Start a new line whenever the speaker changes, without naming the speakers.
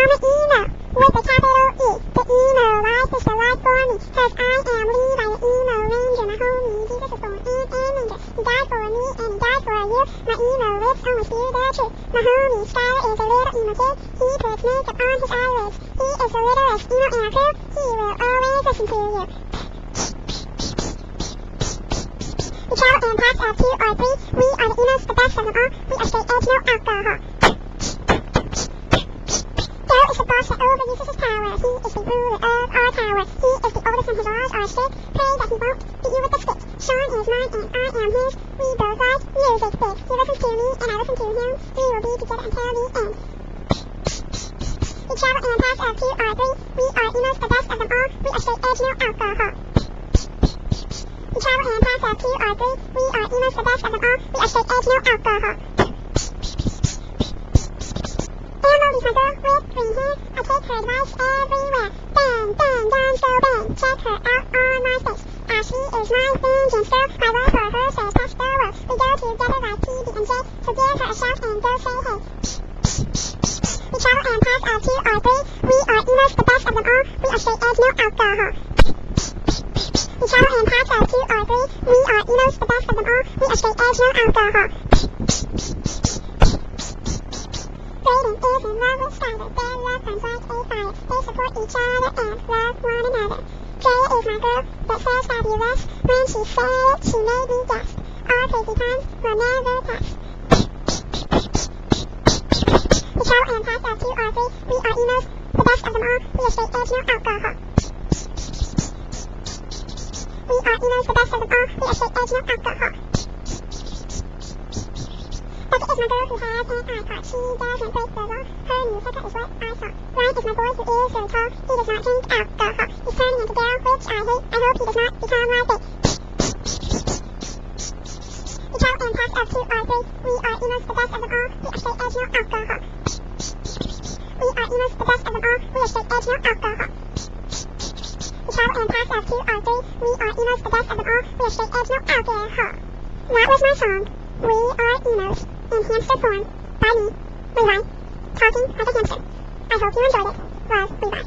I'm an emo with a capital E. The emo life is the life for me, 'cause I am Levi, the emo ranger, my homie. Jesus was born in a manger. He died for me and he died for you. My emo lips always hear the truth. My homie Skylar is a little emo kid. He puts makeup on his eyelids. He is the littlest emo in our crew. He will always listen to you. We travel in packs of 2 or 3. We are the emos, the best of them all. We are straight edge, no alcohol. Joe is the boss that overuses his power. He is the ruler of our tower. He is the oldest and his laws are strict. Pray that he won't beat you with the stick. Sean is mine and I am his. We both like music big. He listens to me and I listen to him. We will be together until the end. We travel in packs of 2 or 3. We are emos, the best of them all. We are straight edge, no alcohol. We travel in packs of 2 or 3. We are emos, the best of them all. We are straight edge, no alcohol. Emily's my girl with green hair. I take her advice everywhere. Ben, Don, so Ben. Check her out on MySpace. Ashley is my vengeance girl. My love for her says touch the world. We go together like TB and J. So give her a shout and go say hey. We travel in packs of 2 or 3. We are emos, the best of them all. We are straight edge, no alcohol. We travel in packs of 2 or 3. We are emos, the best of them all. We are straight edge, no alcohol. Brayden is in love with Skylar. Their love burns like a fire. They support each other and love one another. Drea is my girl that says fabulous. When she said it, she made me gasp. Our crazy times will never pass. We travel in packs of 2 or 3. We are emos, the best of them all. We are straight edge, no alcohol. We are emos, the best of them all. We are straight edge, no alcohol. Becca is my girl who has an iPod. She doesn't break the law. Her new haircut is what I saw. Ryan is my boy who is very tall. He does not drink alcohol. He's turning into Daryl, which I hate. I hope he does not become my fate. We travel in packs of 2 or 3. We are emos, the best of them all. We are straight edge, no alcohol. We are emos, the best of them all. We are straight edge, no alcohol. We travel in packs of 2 or 3. We are emos, the best of them all. We are straight edge, no alcohol. That was my song. We are emos. In hamster form, by me, Levi, talking like a hamster. I hope you enjoyed it. Love, Levi.